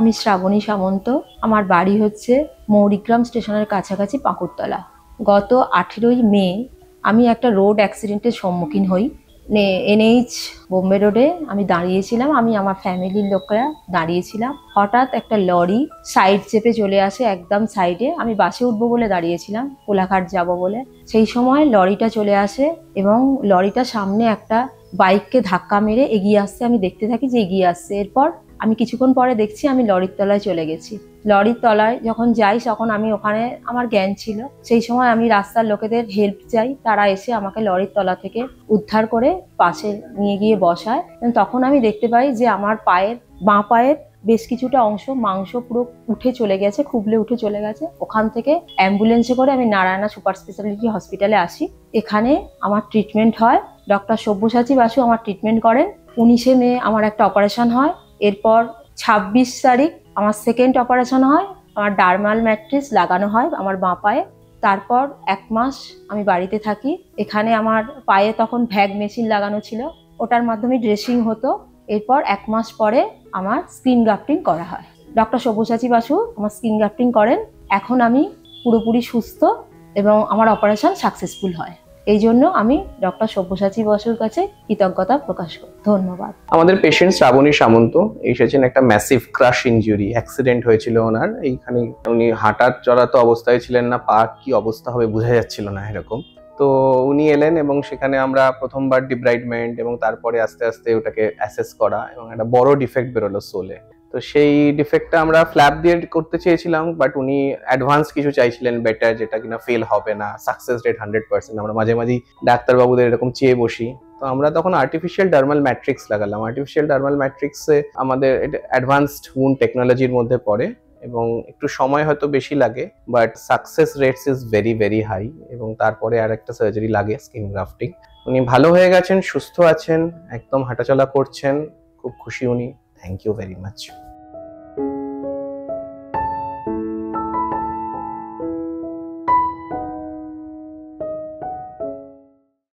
আমি শ্রাবণী সামন্ত। আমার বাড়ি হচ্ছে মৌরিগ্রাম স্টেশনের কাছাকাছি পাকুড়তলা। গত 18ই মে আমি একটা রোড অ্যাক্সিডেন্টের সম্মুখীন হই। NH বোম্বে রোডে আমি দাঁড়িয়েছিলাম, আমি আমার ফ্যামিলির লোকেরা দাঁড়িয়েছিলাম। হঠাৎ একটা লরি সাইড চেপে চলে আসে, একদম সাইডে। আমি বাসে উঠবো বলে দাঁড়িয়েছিলাম, কোলাঘাট যাব বলে। সেই সময় লরিটা চলে আসে এবং লরিটা সামনে একটা বাইককে ধাক্কা মেরে এগিয়ে আসছে। আমি দেখতে থাকি যে এগিয়ে আসছে। এরপর আমি কিছুক্ষণ পরে দেখছি আমি লরির তলায় চলে গেছি। লরির তলায় যখন যাই তখন আমি ওখানে আমার জ্ঞান ছিল। সেই সময় আমি রাস্তার লোকেদের হেল্প চাই, তারা এসে আমাকে লরির তলা থেকে উদ্ধার করে পাশে নিয়ে গিয়ে বসায়। তখন আমি দেখতে পাই যে আমার বাঁ পায়ের বেশ কিছুটা অংশ মাংস পুরো উঠে চলে গেছে, খুবলে উঠে চলে গেছে। ওখান থেকে অ্যাম্বুলেন্সে করে আমি নারায়ণা সুপার স্পেশালিটি হসপিটালে আসি। এখানে আমার ট্রিটমেন্ট হয়। ডক্টর সব্যসাচী বাসু আমার ট্রিটমেন্ট করেন। 19শে মে আমার একটা অপারেশন হয়। এরপর 26 তারিখ আমার সেকেন্ড অপারেশন হয়। আমার ডার্মাল ম্যাট্রিক্স লাগানো হয় আমার বাঁ পায়ে। তারপর 1 মাস আমি বাড়িতে থাকি। এখানে আমার পায়ে তখন ভ্যাগ মেশিন লাগানো ছিল, ওটার মাধ্যমে ড্রেসিং হতো। এরপর 1 মাস পরে আমার স্কিন গ্রাফটিং করা হয়। ডক্টর সব্যসাচী বাসু আমার স্কিন গ্রাফটিং করেন। এখন আমি পুরোপুরি সুস্থ এবং আমার অপারেশন সাকসেসফুল হয়। এই জন্য আমি ডক্টর সব্যসাচী বাসুর কাছে কৃতজ্ঞতা প্রকাশ করি। ধন্যবাদ। আমাদের পেশেন্ট শ্রাবণী সামন্ত এসেছেন, একটা ম্যাসিভ ক্রাশ ইনজুরি অ্যাক্সিডেন্ট হয়েছিল ওনার। এইখানে উনি হাঁটার চলাতো অবস্থায় ছিলেন না, পা কি অবস্থা হবে বোঝা যাচ্ছিল না এরকম। তো উনি এলেন এবং সেখানে আমরা প্রথমবার ডিব্রাইডমেন্ট এবং তারপরে আস্তে আস্তে ওটাকে অ্যাসেস করা এবং একটা বড় ডিফেক্ট বেরোলো সোলে। তো সেই ডিফেক্টটা আমরা ফ্ল্যাপ দিয়ে করতে চেয়েছিলাম, বাট উনি অ্যাডভান্স কিছু চাইছিলেন বেটার, যেটা কিনা ফেল হবে না, সাকসেস রেট 100%। আমরা মাঝে মাঝেই ডাক্তারবাবুদের এরকম চেয়ে বসি। তো আমরা তখন আর্টিফিশিয়াল ডার্মাল ম্যাট্রিক্স লাগালাম। আর্টিফিশিয়াল ডার্মাল ম্যাট্রিক্সে আমাদের এটা অ্যাডভান্সড উন্ড টেকনোলজির মধ্যে পড়ে এবং একটু সময় হয়তো বেশি লাগে, but success rates is very very high. এবং তারপরে আর একটা সার্জারি লাগে, স্কিন গ্রাফটিং। উনি ভালো হয়ে গেছেন, সুস্থ আছেন, একদম হাঁটাচলা করছেন, খুব খুশি উনি। Thank you very much.